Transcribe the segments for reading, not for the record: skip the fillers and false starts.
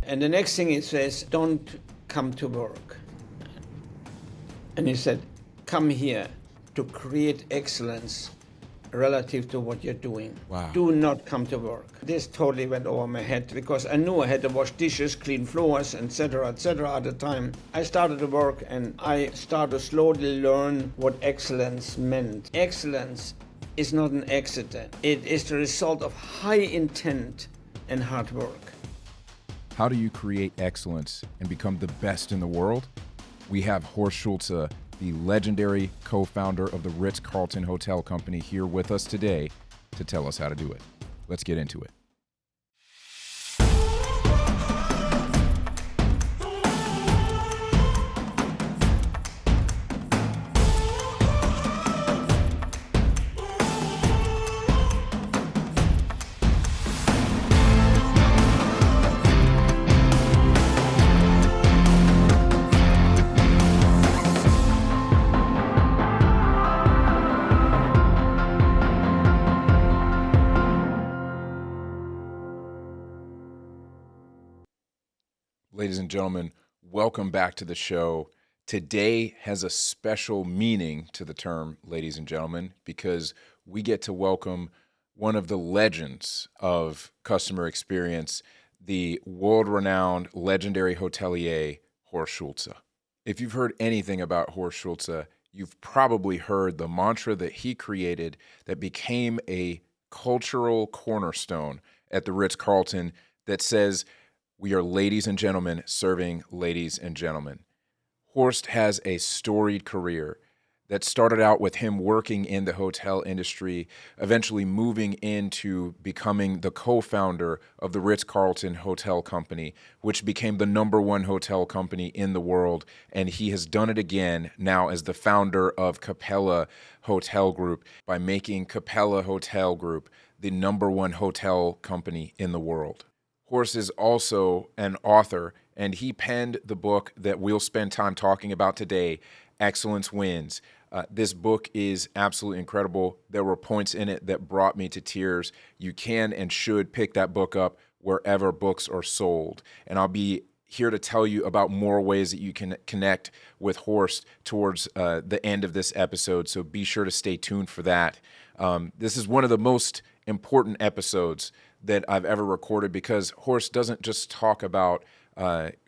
And the next thing he says, don't come to work. And he said, come here to create excellence relative to what you're doing. Wow. Do not come to work. This totally went over my head because I knew I had to wash dishes, clean floors, etc., at the time. I started to work and I started to slowly learn what excellence meant. Excellence is not an accident. It is the result of high intent and hard work. How do you create excellence and become the best in the world? We have Horst Schulze, the legendary co-founder of the Ritz-Carlton Hotel Company, here with us today to tell us how to do it. Let's get into it. Ladies and gentlemen, welcome back to the show. Today has a special meaning to the term, ladies and gentlemen, because we get to welcome one of the legends of customer experience, the world-renowned legendary hotelier, Horst Schulze. If you've heard anything about Horst Schulze, you've probably heard the mantra that he created that became a cultural cornerstone at the Ritz-Carlton that says, "We are ladies and gentlemen serving ladies and gentlemen." Horst has a storied career that started out with him working in the hotel industry, eventually moving into becoming the co-founder of the Ritz-Carlton Hotel Company, which became the #1 hotel company in the world. And he has done it again now as the founder of Capella Hotel Group by making Capella Hotel Group the #1 hotel company in the world. Horst is also an author, and he penned the book that we'll spend time talking about today, Excellence Wins. This book is absolutely incredible. There were points in it that brought me to tears. You can and should pick that book up wherever books are sold. And I'll be here to tell you about more ways that you can connect with Horst towards the end of this episode, so be sure to stay tuned for that. This is one of the most important episodes that I've ever recorded because Horst doesn't just talk about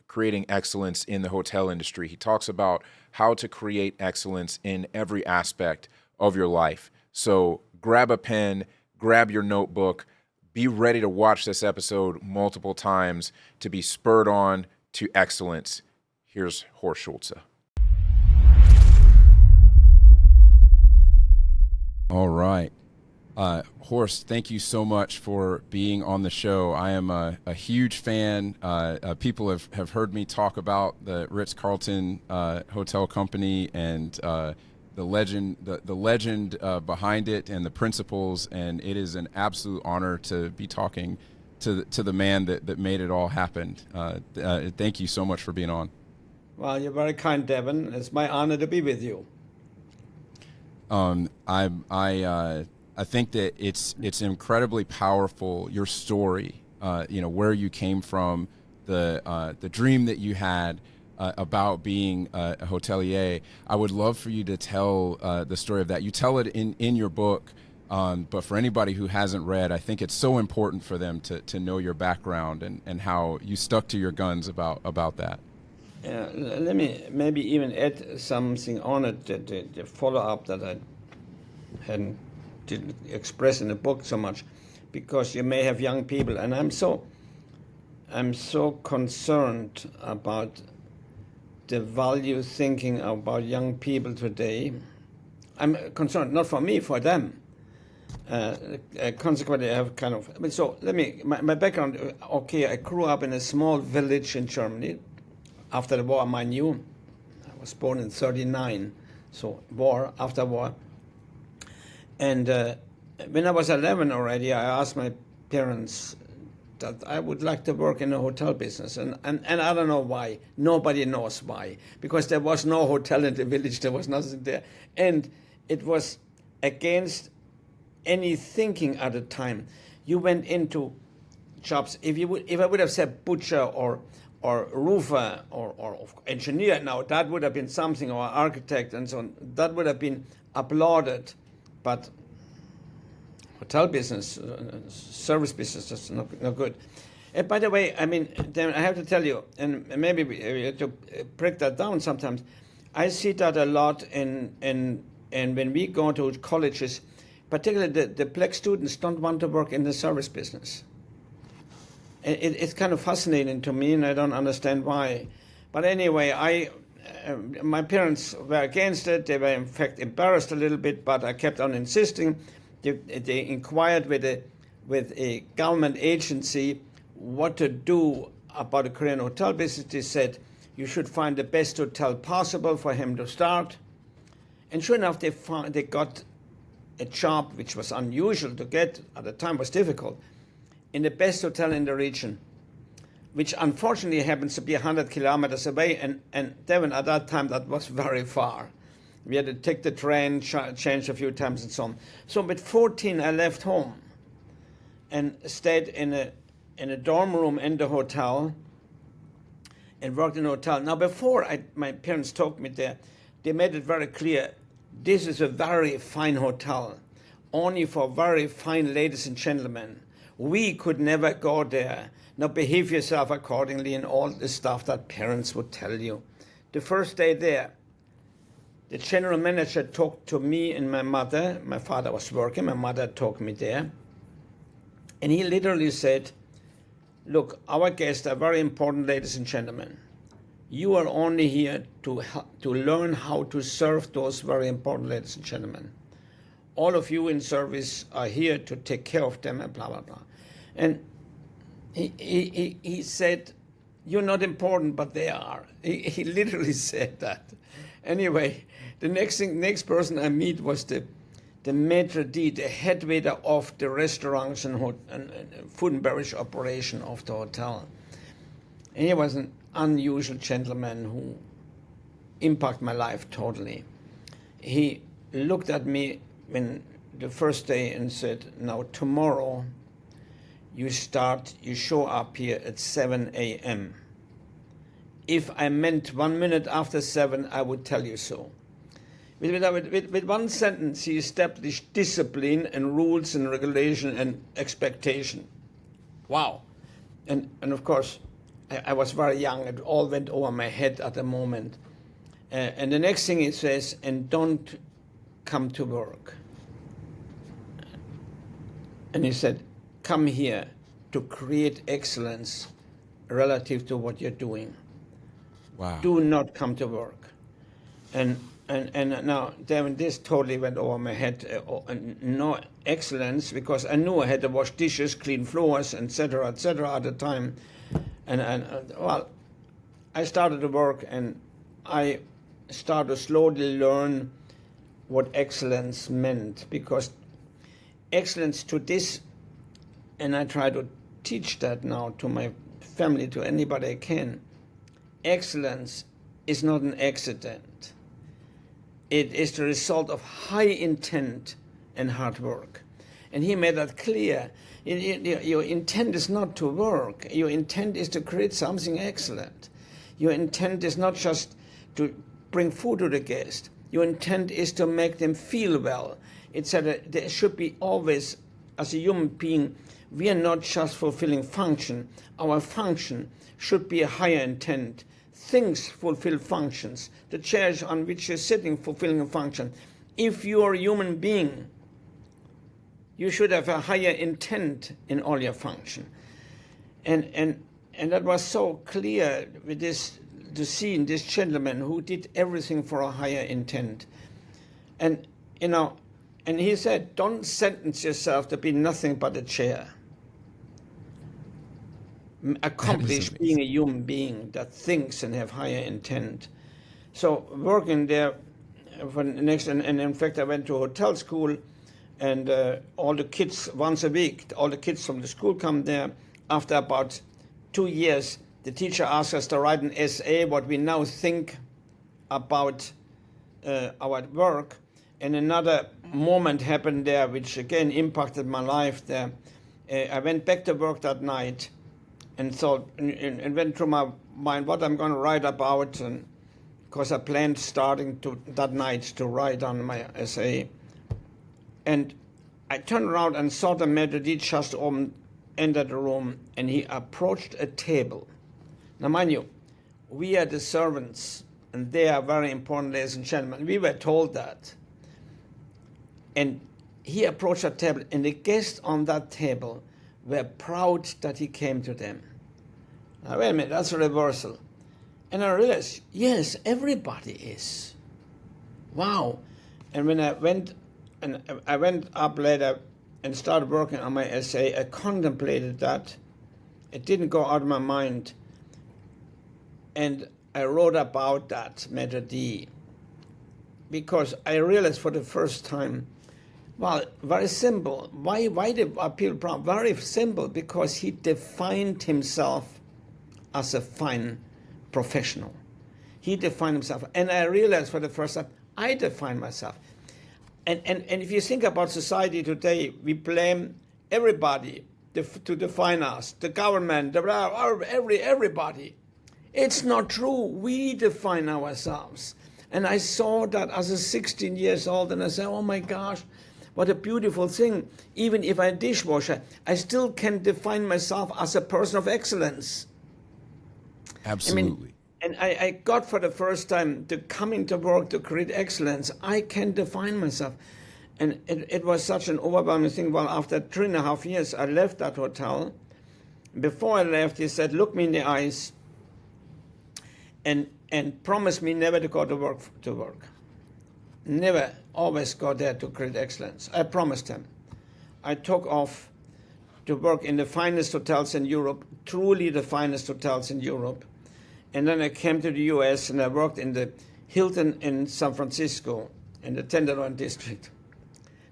creating excellence in the hotel industry. He talks about how to create excellence in every aspect of your life. So grab a pen, grab your notebook, be ready to watch this episode multiple times to be spurred on to excellence. Here's Horst Schulze. All right. Horst, thank you so much for being on the show. I am a huge fan. People have heard me talk about the Ritz-Carlton Hotel Company and the legend behind it and the principles, and it is an absolute honor to be talking to the man that made it all happen. Thank you so much for being on. Well, you're very kind, Devin. It's my honor to be with you. I think that it's incredibly powerful, your story, where you came from, the dream that you had about being a hotelier. I would love for you to tell the story of that. You tell it in your book, but for anybody who hasn't read, I think it's so important for them to know your background and how you stuck to your guns about that. Let me maybe even add something on it, the follow-up that I didn't express in the book so much, because you may have young people, and I'm so concerned about the value thinking about young people today. I'm concerned not for me, for them. Consequently, I have kind of. So my background. Okay, I grew up in a small village in Germany. After the war, mind you, I was born in '39, so after war. And when I was 11 already, I asked my parents that I would like to work in the hotel business. And I don't know why. Nobody knows why. Because there was no hotel in the village. There was nothing there. And it was against any thinking at the time. You went into jobs. If I would have said butcher or roofer or engineer, now that would have been something, or architect and so on. That would have been applauded, but hotel business, service business is not good. And by the way, I mean, then I have to tell you, and maybe we have to break that down sometimes. I see that a lot and when we go to colleges, particularly the black students don't want to work in the service business. It's kind of fascinating to me, and I don't understand why. But anyway, my parents were against it. They were in fact embarrassed a little bit, but I kept on insisting. They inquired with a government agency what to do about the Korean hotel business. They said you should find the best hotel possible for him to start. And sure enough, they got a job which was unusual to get at the time, was difficult, in the best hotel in the region, which unfortunately happens to be 100 kilometers away. And Devin, at that time, that was very far. We had to take the train, change a few times and so on. So with 14, I left home and stayed in a dorm room in the hotel and worked in a hotel. Now, before my parents took me there, they made it very clear, this is a very fine hotel, only for very fine ladies and gentlemen. We could never go there. Now behave yourself accordingly, and all the stuff that parents would tell you. The first day there, the general manager talked to me and my mother. My father was working, my mother took me there. And he literally said, look, our guests are very important, ladies and gentlemen. You are only here to learn how to serve those very important ladies and gentlemen. All of you in service are here to take care of them, and blah, blah, blah. And he said, you're not important, but they are. He literally said that. Anyway, the next person I meet was the maitre d', the head waiter of the restaurants and food and beverage operation of the hotel. And he was an unusual gentleman who impacted my life totally. He looked at me when the first day and said, now tomorrow you show up here at 7 a.m. If I meant 1 minute after 7, I would tell you so. With one sentence, he established discipline and rules and regulation and expectation. Wow. And of course, I was very young. It all went over my head at the moment. And the next thing he says, and don't come to work. And he said, come here to create excellence relative to what you're doing. Wow. Do not come to work. And now, Devin, this totally went over my head. No excellence, because I knew I had to wash dishes, clean floors, etc., at the time. Well, I started to work, and I started to slowly learn what excellence meant, because excellence to this, and I try to teach that now to my family, to anybody I can, excellence is not an accident. It is the result of high intent and hard work. And he made that clear. Your intent is not to work. Your intent is to create something excellent. Your intent is not just to bring food to the guest. Your intent is to make them feel well. It's that there should be always, as a human being, we are not just fulfilling function. Our function should be a higher intent. Things fulfill functions. The chairs on which you're sitting fulfilling a function. If you're a human being, you should have a higher intent in all your function. And that was so clear with this, to see in this gentleman who did everything for a higher intent. And he said, don't sentence yourself to be nothing but a chair. Accomplish being a human being that thinks and have higher intent. So working there for the next, and in fact I went to hotel school, and all the kids, once a week, all the kids from the school come there. After about 2 years, the teacher asked us to write an essay, what we now think about our work. And another moment happened there, which again impacted my life there. I went back to work that night and thought, and went through my mind what I'm going to write about, and because I planned starting that night to write on my essay. And I turned around and saw the maitre d' just entered the room, and he approached a table. Now, mind you, we are the servants, and they are very important, ladies and gentlemen. We were told that. And he approached that table, and the guests on that table were proud that he came to them. Now, wait a minute, that's a reversal. And I realized, yes, everybody is. Wow. And when I went up later and started working on my essay, I contemplated that. It didn't go out of my mind. And I wrote about that maitre d', because I realized for the first time, well, very simple. Why did people proud? Very simple, because he defined himself as a fine professional. He defined himself. And I realized for the first time, I define myself. And if you think about society today, we blame everybody to define us, the government, everybody. It's not true. We define ourselves. And I saw that as a 16 years old, and I said, oh my gosh, what a beautiful thing. Even if I'm a dishwasher, I still can define myself as a person of excellence. Absolutely. I mean, and I got for the first time to coming to work to create excellence. I can define myself. And it was such an overwhelming thing. Well, after 3.5 years, I left that hotel. Before I left, he said, look me in the eyes and promise me never to go to work. Never, always go there to create excellence. I promised him. I took off to work in the finest hotels in Europe, truly the finest hotels in Europe. And then I came to the US and I worked in the Hilton in San Francisco in the Tenderloin district.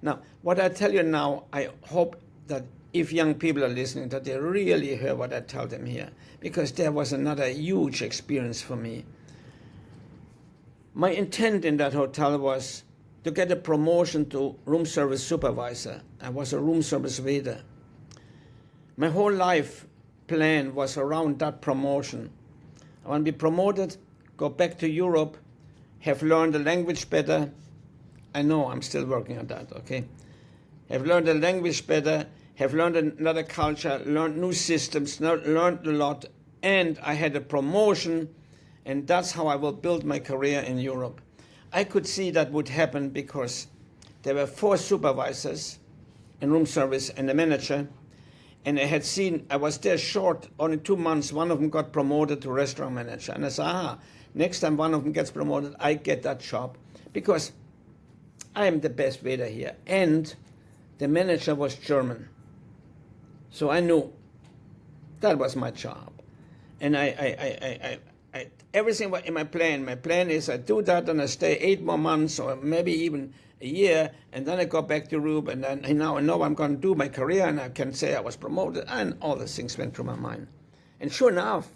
Now, what I tell you now, I hope that if young people are listening, that they really hear what I tell them here, because there was another huge experience for me. My intent in that hotel was to get a promotion to room service supervisor. I was a room service waiter. My whole life plan was around that promotion. I want to be promoted, go back to Europe, have learned the language better. I know I'm still working on that, okay? Have learned the language better, have learned another culture, learned new systems, learned a lot, and I had a promotion, and that's how I will build my career in Europe. I could see that would happen because there were 4 supervisors in room service and a manager, and I was there short, only 2 months. One of them got promoted to restaurant manager. And I said, next time one of them gets promoted, I get that job. Because I am the best waiter here. And the manager was German. So I knew that was my job. And everything was in my plan. My plan is I do that and I stay 8 more months or maybe even a year, and then I go back to Europe, and then now I know I'm going to do my career, and I can say I was promoted, and all the things went through my mind. And sure enough,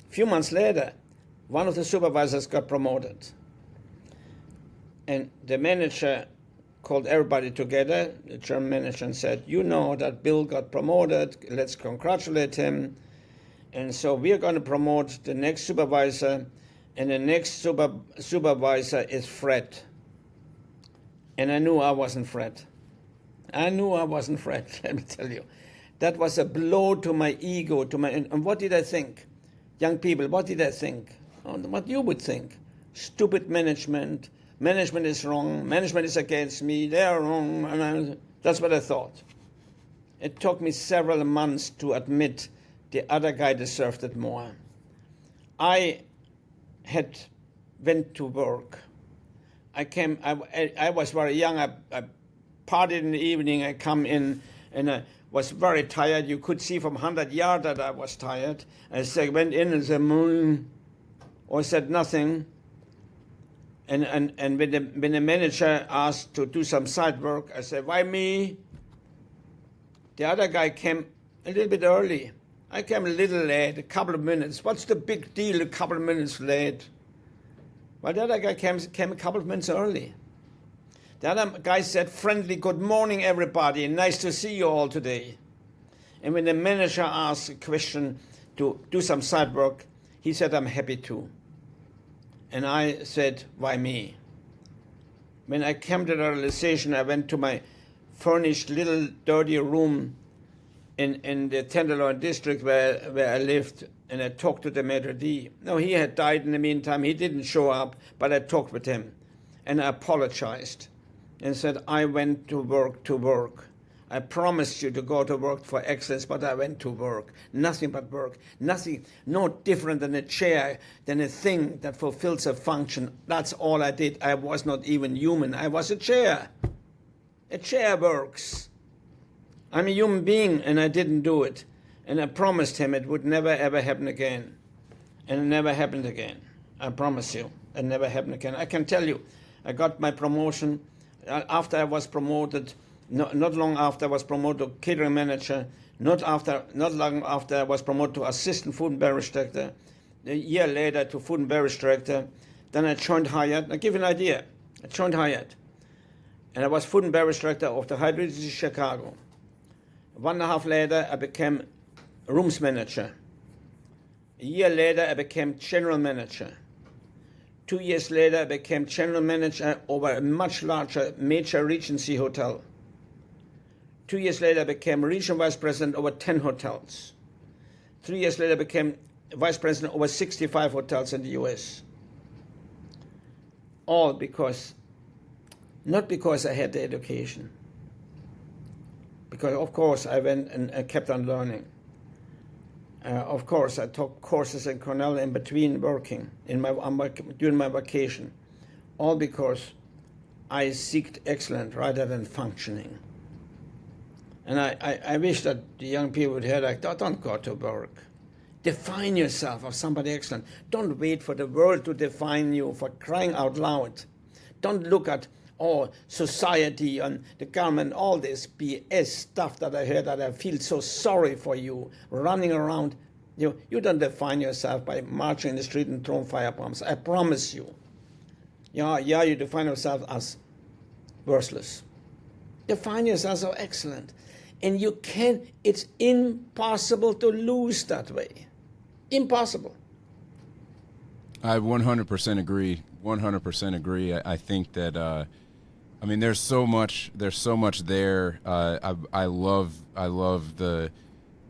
a few months later, one of the supervisors got promoted. And the manager called everybody together, the German manager, and said, you know that Bill got promoted, let's congratulate him. And so we're going to promote the next supervisor, and the next supervisor is Fred. And I knew I wasn't Fred. Let me tell you. That was a blow to my ego, and what did I think? Young people, what did I think? Oh, what you would think. Stupid management. Management is wrong. Management is against me. They're wrong. And that's what I thought. It took me several months to admit the other guy deserved it more. I went to work. I was very young. I partied in the evening. I come in and I was very tired. You could see from 100 yards that I was tired. I went in and said, or said nothing. And when the manager asked to do some side work, I said, why me? The other guy came a little bit early. I came a little late, a couple of minutes. What's the big deal, a couple of minutes late? Well, the other guy came a couple of minutes early. The other guy said, friendly, good morning, everybody. Nice to see you all today. And when the manager asked a question to do some side work, he said, I'm happy to. And I said, why me? When I came to the realization, I went to my furnished little dirty room in the Tenderloin district where I lived, and I talked to the maitre d'. No, he had died in the meantime. He didn't show up, but I talked with him. And I apologized and said, I went to work to work. I promised you to go to work for excellence, but I went to work. Nothing but work. Nothing, no different than a chair, than a thing that fulfills a function. That's all I did. I was not even human. I was a chair. A chair works. I'm a human being, and I didn't do it. And I promised him it would never, ever happen again. And it never happened again. I promise you, it never happened again. I can tell you, I got my promotion. After I was promoted, not long after I was promoted to catering manager, not long after I was promoted to assistant food and beverage director, a year later to food and beverage director. Then I joined Hyatt. I'll give you an idea. I joined Hyatt. And I was food and beverage director of the Hyatt Regency Chicago. 1.5 later, I became rooms manager. A year later, I became general manager. 2 years later, I became general manager over a much larger major Regency hotel. 2 years later, I became regional vice president over 10 hotels. 3 years later, I became vice president over 65 hotels in the US. All because, not because I had the education, because of course I went and I kept on learning. Of course, I took courses in Cornell in between working during my vacation, all because I seeked excellence rather than functioning. And I wish that the young people would hear that, don't go to work. Define yourself as somebody excellent. Don't wait for the world to define you, for crying out loud. Don't look at society and the government, all this BS stuff that I heard, that I feel so sorry for you, running around. You don't define yourself by marching in the street and throwing firebombs. I promise you. Yeah, you define yourself as worthless. Define yourself as excellent. And you can, it's impossible to lose that way. Impossible. I 100% agree. 100% agree. I think that, I mean, there's so much there. I love the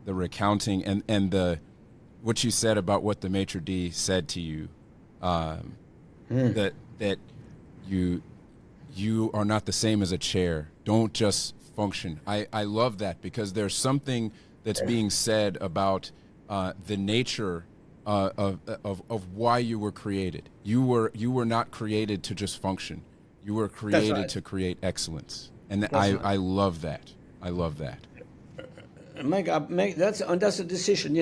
recounting and the what you said about what the maitre d' said to you, that you are not the same as a chair. Don't just function. I love that, because there's something that's being said about the nature of why you were created. You were not created to just function. You were created to create excellence, and I love that. I love that. That's a decision.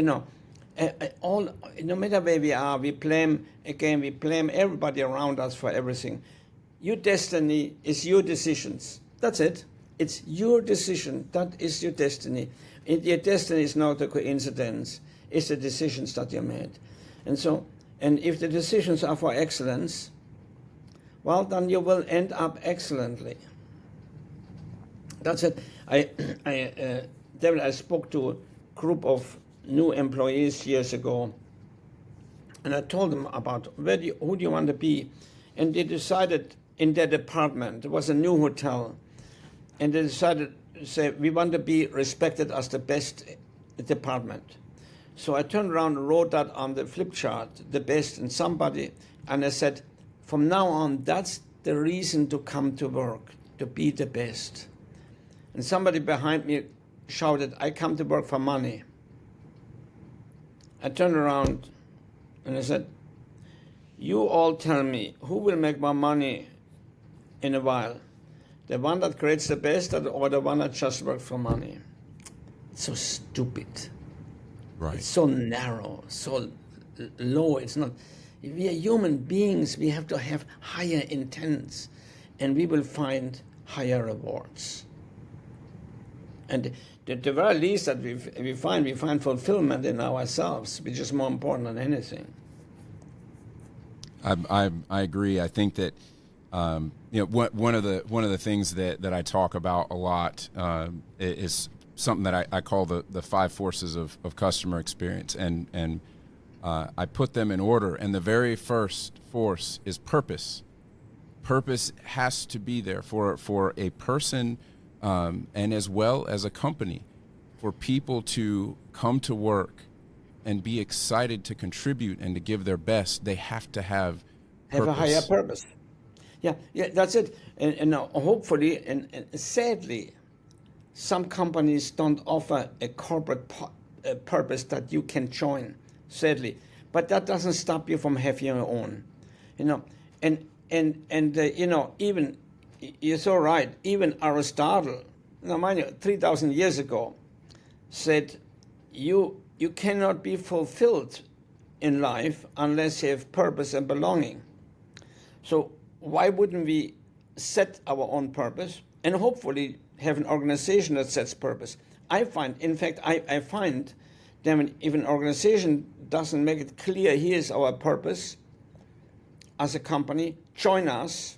No matter where we are, we blame everybody around us for everything. Your destiny is your decisions. That's it. It's your decision. That is your destiny. Your destiny is not a coincidence. It's the decisions that you made. And if the decisions are for excellence, well, then you will end up excellently. That's it. Devin, I spoke to a group of new employees years ago, and I told them about who do you want to be, and they decided in their department. It was a new hotel, and they decided to say, we want to be respected as the best department. So I turned around and wrote that on the flip chart, the best, and I said, from now on, that's the reason to come to work, to be the best. And somebody behind me shouted, I come to work for money. I turned around and I said, you all tell me, who will make more money in a while? The one that creates the best, or the one that just works for money? It's so stupid. Right. It's so narrow, so low. It's not. We are human beings. We have to have higher intents, and we will find higher rewards. And the very least that we find fulfillment in ourselves, which is more important than anything. I agree. I think that one of the things that I talk about a lot is something that I call the five forces of customer experience, and I put them in order. And the very first force is purpose. Purpose has to be there for a person, and as well as a company, for people to come to work and be excited to contribute and to give their best. They have to have a higher purpose. Yeah, that's it. And hopefully, and sadly, some companies don't offer a corporate purpose that you can join, sadly. But that doesn't stop you from having your own, And even, you're so right, even Aristotle, now mind you, 3,000 years ago, said you cannot be fulfilled in life unless you have purpose and belonging. So why wouldn't we set our own purpose and hopefully have an organization that sets purpose? I find that if an organization doesn't make it clear, here's our purpose as a company, join us,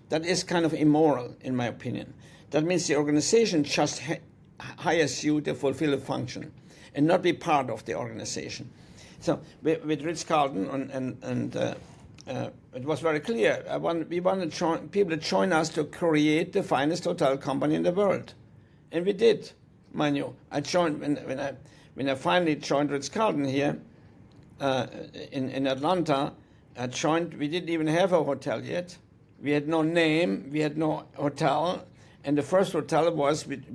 that is kind of immoral, in my opinion. That means the organization just hires you to fulfill a function and not be part of the organization. So with Ritz-Carlton, and it was very clear. We wanted people to join us to create the finest hotel company in the world, and we did. Mind you, I joined when I finally joined Ritz-Carlton here in Atlanta. I joined. We didn't even have a hotel yet. We had no name. We had no hotel, and the first hotel was we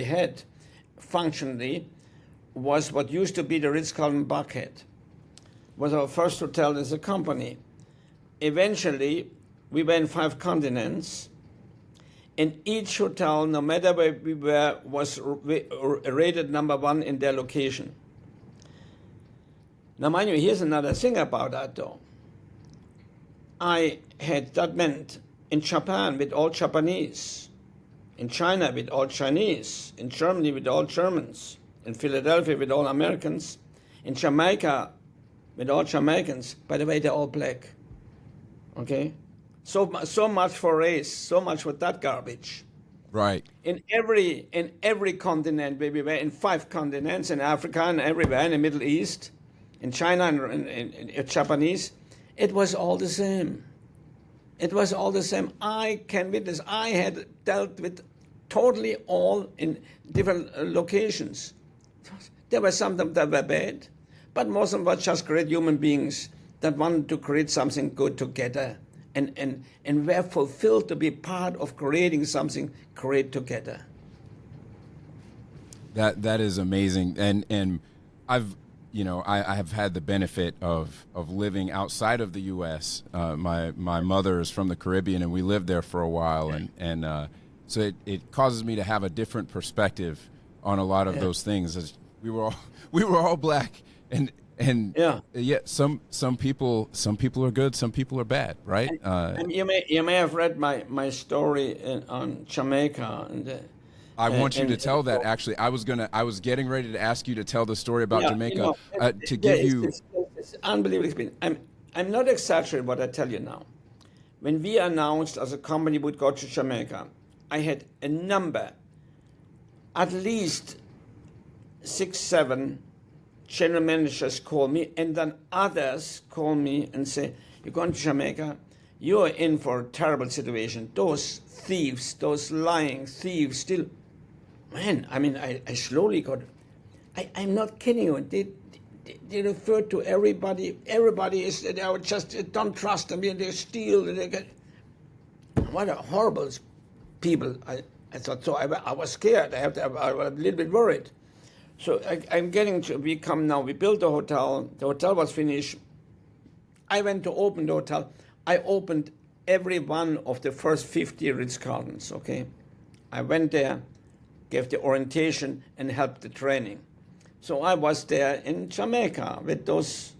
had functionally was what used to be the Ritz-Carlton Buckhead. Was our first hotel as a company. Eventually, we were in 5 continents, and each hotel, no matter where we were, was rated number 1 in their location. Now, mind you, here's another thing about that, though. That meant in Japan with all Japanese, in China with all Chinese, in Germany with all Germans, in Philadelphia with all Americans, in Jamaica with all Jamaicans. By the way, they're all black. Okay? So much for race, so much for that garbage. Right. In every continent, where we were in 5 continents, in Africa and everywhere, in the Middle East, in China and Japanese, it was all the same. It was all the same. I can witness, I had dealt with totally all in different locations. There were some that were bad, but most of them were just great human beings that wanted to create something good together and were fulfilled to be part of creating something great together. That is amazing. And I have had the benefit of living outside of the U.S. My mother is from the Caribbean, and we lived there for a while, and so it causes me to have a different perspective on a lot of those things. As we were all black, and some people are good, some people are bad, right? And you may have read my story on Jamaica and. I want you to tell that. Actually, I was getting ready to ask you to tell the story about Jamaica to give you. It's unbelievable experience. I'm not exaggerating what I tell you now. When we announced as a company would go to Jamaica, I had a number, at least 6, 7 general managers call me, and then others call me and say, "You're going to Jamaica. You are in for a terrible situation. Those thieves, those lying thieves, still." Man, I mean, I slowly got. I'm not kidding you. They refer to everybody. Everybody is. They just don't trust them. They steal. They get. What a horrible people. I thought so. I was scared. I was a little bit worried. So I'm getting to. We come now. We built the hotel. The hotel was finished. I went to open the hotel. I opened every one of the first 50 Ritz-Carltons. Okay, I went there, gave the orientation, and helped the training. So I was there in Jamaica with those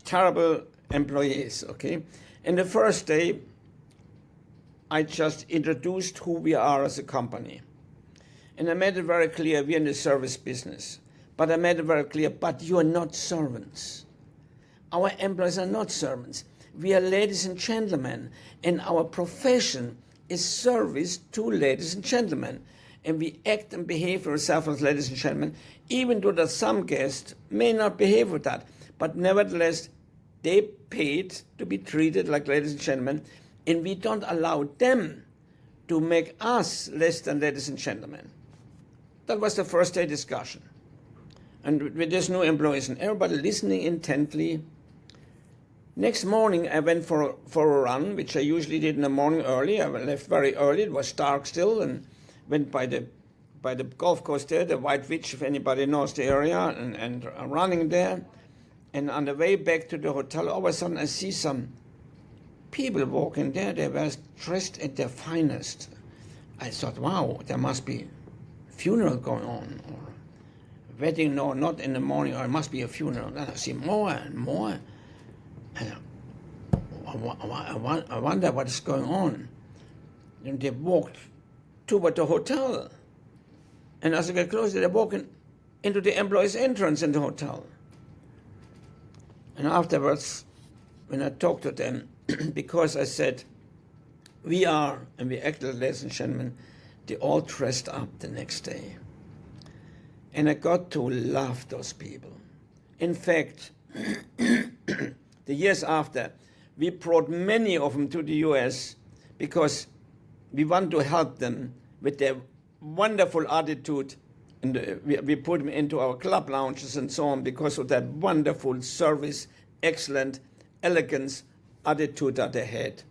terrible employees, okay? And the first day, I just introduced who we are as a company. And I made it very clear, we're in the service business. But I made it very clear, but you are not servants. Our employees are not servants. We are ladies and gentlemen, and our profession is service to ladies and gentlemen. and we act and behave for ourselves, ladies and gentlemen, even though that some guests may not behave with that. But nevertheless, they paid to be treated like ladies and gentlemen, and we don't allow them to make us less than ladies and gentlemen. That was the first day discussion. And with these new employees and everybody listening intently. Next morning, I went for a run, which I usually did in the morning early. I left very early. It was dark still, and went by the golf course there, the White Witch, if anybody knows the area, and running there. And on the way back to the hotel, all of a sudden I see some people walking there. They were dressed at their finest. I thought, wow, there must be a funeral going on, or a wedding, no, not in the morning, or it must be a funeral. Then I see more and more. And I wonder what is going on. And they walked toward the hotel. And as I get closer, they're walking into the employee's entrance in the hotel. And afterwards, when I talked to them, because I said, we are, and we acted, ladies and gentlemen, they all dressed up the next day. And I got to love those people. In fact, the years after, we brought many of them to the US because we want to help them with their wonderful attitude. And we put them into our club lounges and so on because of that wonderful service, excellent elegance attitude that they had.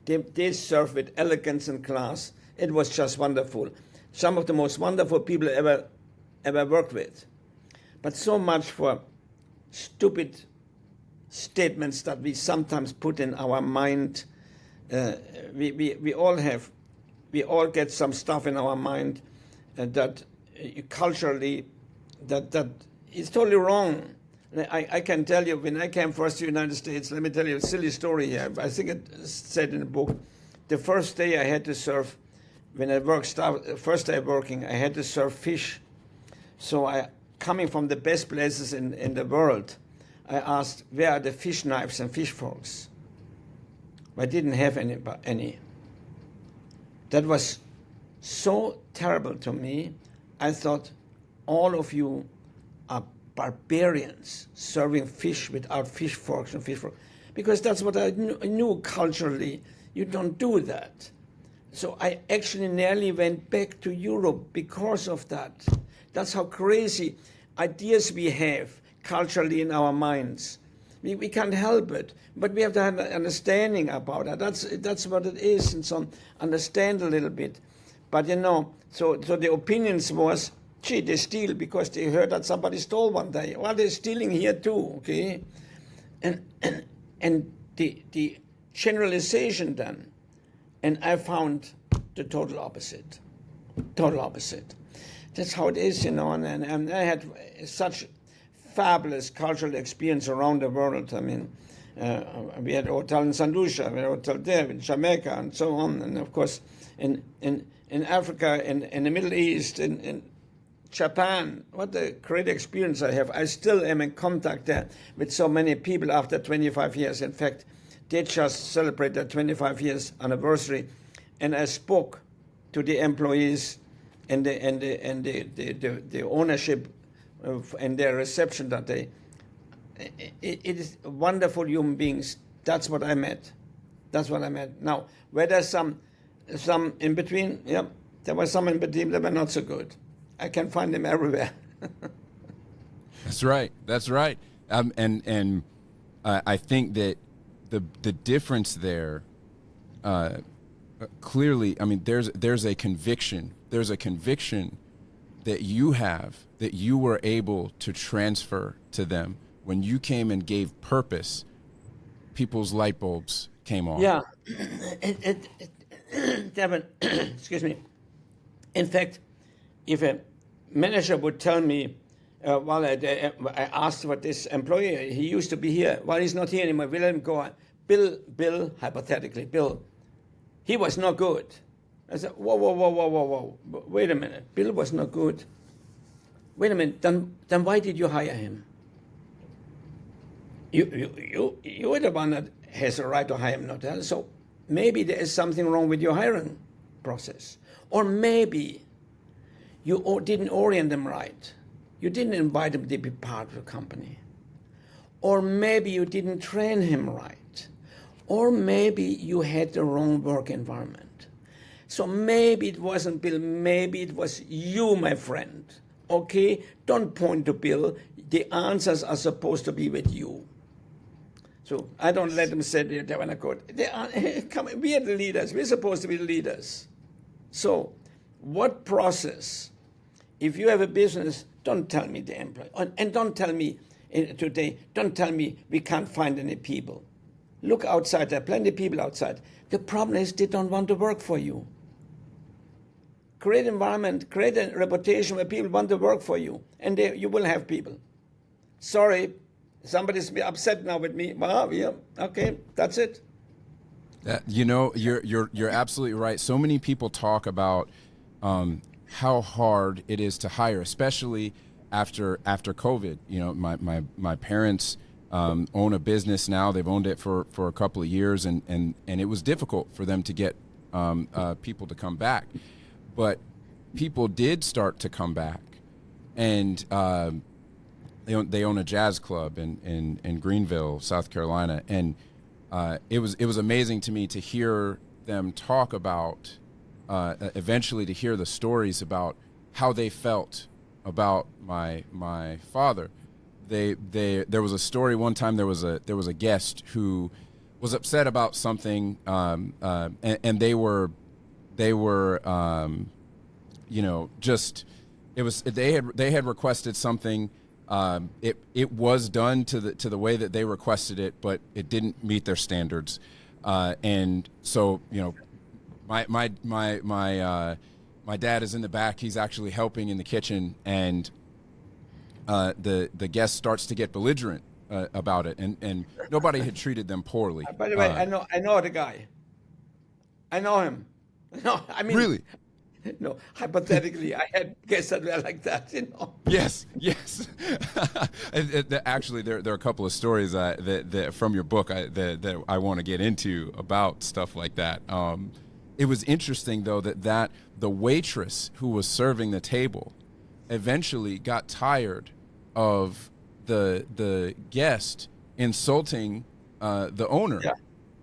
They served with elegance and class. It was just wonderful. Some of the most wonderful people I ever worked with. But so much for stupid statements that we sometimes put in our mind. We all get some stuff in our mind that culturally that is totally wrong. I can tell you, when I came first to the United States, let me tell you a silly story here. I think it said in the book, the first day I had to serve, when I first day working, I had to serve fish. So coming from the best places in the world, I asked, where are the fish knives and fish forks? I didn't have any. That was so terrible to me. I thought, all of you are barbarians serving fish without fish forks and fish forks. Because that's what I knew culturally. You don't do that. So I actually nearly went back to Europe because of that. That's how crazy ideas we have culturally in our minds. We can't help it, but we have to have an understanding about it. That's what it is, and so understand a little bit. But so the opinions was, gee, they steal because they heard that somebody stole one day. Well, they're stealing here too, okay? And the generalization then, and I found the total opposite. Total opposite. That's how it is, and I had such fabulous cultural experience around the world. I mean, we had a hotel in St. Lucia, we had a hotel there in Jamaica, and so on. And of course, in Africa, in the Middle East, in Japan, what a great experience I have. I still am in contact there with so many people after 25 years. In fact, they just celebrated their 25 years anniversary, and I spoke to the employees and the ownership and their reception that day. It is wonderful human beings. That's what I met. That's what I met. Now, were there some in between? Yeah, there were some in between that were not so good. I can find them everywhere. That's right. That's right. And I think that the difference there, clearly, I mean, there's a conviction. There's a conviction that you have, that you were able to transfer to them when you came and gave purpose. People's light bulbs came on. Yeah, Devin, excuse me. In fact, if a manager would tell me, while I asked for this employee, he used to be here. Well, he's not here anymore. We let him go. Bill, hypothetically, Bill, he was not good. I said, whoa. Wait a minute. Bill was not good. Wait a minute. Then why did you hire him? You are the one that has a right to hire him, not else. So maybe there is something wrong with your hiring process. Or maybe you didn't orient them right. You didn't invite him to be part of the company. Or maybe you didn't train him right. Or maybe you had the wrong work environment. So maybe it wasn't Bill, maybe it was you, my friend. Okay? Don't point to Bill. The answers are supposed to be with you. So I don't let them say they want to go. We are the leaders. We're supposed to be the leaders. So what process? If you have a business, don't tell me the employee. And don't tell me today, don't tell me we can't find any people. Look outside, there are plenty of people outside. The problem is they don't want to work for you. Create an environment, create a reputation where people want to work for you, and you will have people. Sorry, somebody's upset now with me. Well, yeah, okay, that's it. You're absolutely right. So many people talk about how hard it is to hire, especially after COVID. You know, my parents own a business now. They've owned it for a couple of years, and it was difficult for them to get people to come back. But people did start to come back, and they own a jazz club in Greenville, South Carolina, and it was amazing to me to hear them talk about eventually to hear the stories about how they felt about my father. There was a story one time. There was a guest who was upset about something, and they were just it was they had requested something. It was done to the way that they requested it, but it didn't meet their standards, and so my dad is in the back. He's actually helping in the kitchen, and the guest starts to get belligerent about it, and nobody had treated them poorly. By the way, I know the guy. I know him. No, I mean really. No, hypothetically, I had guests that were like that, Yes. Actually, there are a couple of stories that from your book that I want to get into about stuff like that. It was interesting, though, that the waitress who was serving the table eventually got tired of the guest insulting the owner,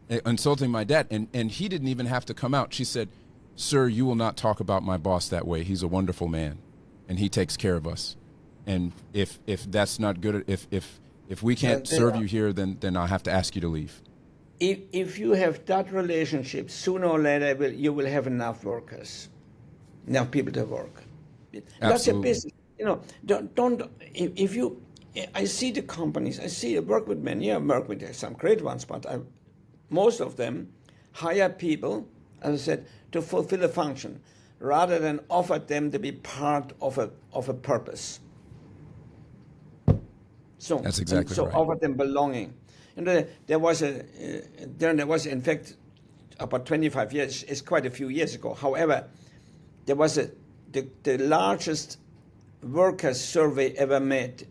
insulting my dad, and he didn't even have to come out. She said, "Sir, you will not talk about my boss that way. He's a wonderful man, and he takes care of us. And if that's not good, if we can't serve you here, then I'll have to ask you to leave." If you have that relationship, sooner or later you will have enough workers, enough people to work. That's your business. I see the companies. I work with many. I work with some great ones, but most of them hire people, as I said, to fulfill a function, rather than offer them to be part of a purpose. So that's exactly right. So offer them belonging. There was in fact about 25 years. It's quite a few years ago. However, there was the largest workers survey ever made.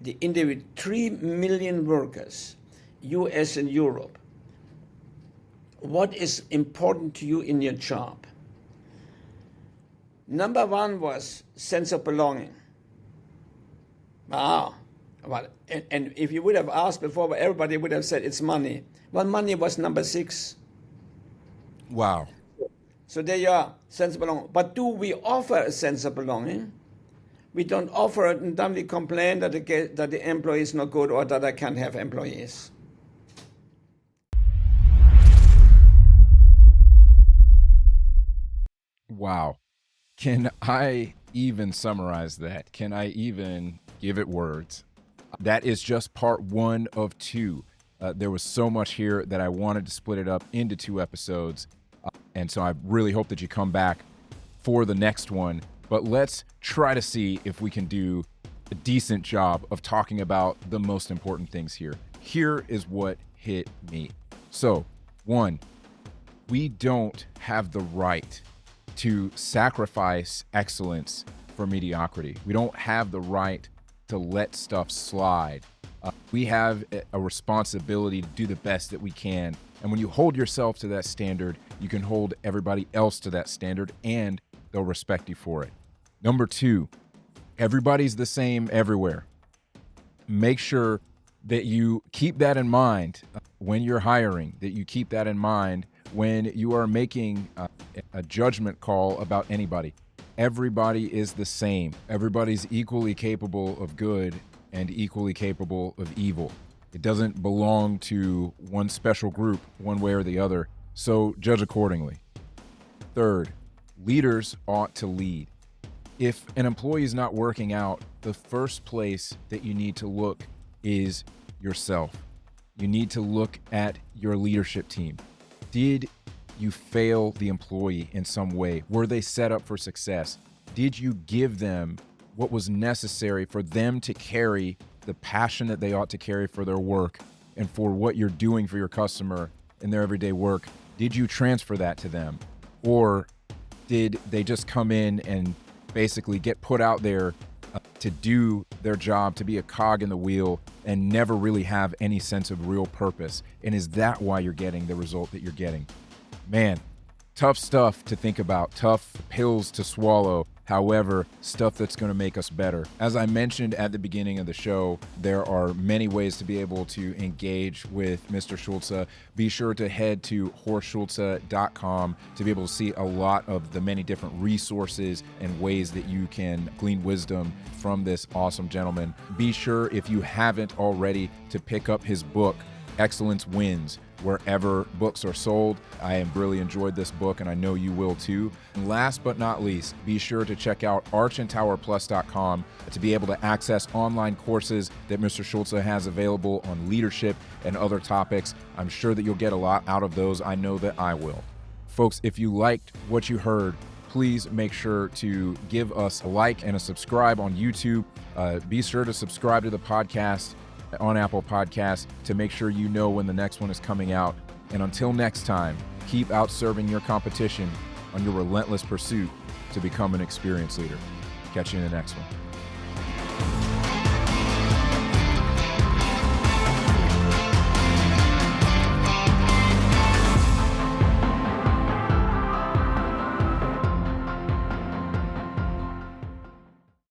The interviewed 3 million workers, U.S. and Europe. What is important to you in your job? Number one was sense of belonging. Well, and if you would have asked before, everybody would have said it's money. Well, money was number 6. Wow. So there you are, sense of belonging. But do we offer a sense of belonging? We don't offer it, and then we complain that the employee is not good or that I can't have employees. Wow. Can I even summarize that? Can I even give it words? That is just part 1 of 2. There was so much here that I wanted to split it up into 2 episodes. And so I really hope that you come back for the next one. But let's try to see if we can do a decent job of talking about the most important things here. Here is what hit me. So, 1, we don't have the right to sacrifice excellence for mediocrity. We don't have the right to let stuff slide. We have a responsibility to do the best that we can. And when you hold yourself to that standard, you can hold everybody else to that standard, and they'll respect you for it. Number 2, everybody's the same everywhere. Make sure that you keep that in mind when you're hiring, that you keep that in mind when you are making a judgment call about anybody. Everybody is the same. Everybody's equally capable of good and equally capable of evil. It doesn't belong to one special group one way or the other, so judge accordingly. Third, leaders ought to lead. If an employee is not working out, the first place that you need to look is yourself. You need to look at your leadership team. Did you fail the employee in some way? Were they set up for success? Did you give them what was necessary for them to carry the passion that they ought to carry for their work and for what you're doing for your customer in their everyday work? Did you transfer that to them? Or did they just come in and basically get put out there to do their job, to be a cog in the wheel, and never really have any sense of real purpose? And is that why you're getting the result that you're getting? Man, tough stuff to think about, tough pills to swallow. However, stuff that's going to make us better. As I mentioned at the beginning of the show, there are many ways to be able to engage with Mr. Schulze. Be sure to head to horstschulze.com to be able to see a lot of the many different resources and ways that you can glean wisdom from this awesome gentleman. Be sure, if you haven't already, to pick up his book, Excellence Wins, wherever books are sold. I have really enjoyed this book, and I know you will too. And last but not least, be sure to check out archandtowerplus.com to be able to access online courses that Mr. Schulze has available on leadership and other topics. I'm sure that you'll get a lot out of those. I know that I will. Folks, if you liked what you heard, please make sure to give us a like and a subscribe on YouTube. Be sure to subscribe to the podcast on Apple Podcasts to make sure you know when the next one is coming out. And until next time, keep outserving your competition on your relentless pursuit to become an experienced leader. Catch you in the next one.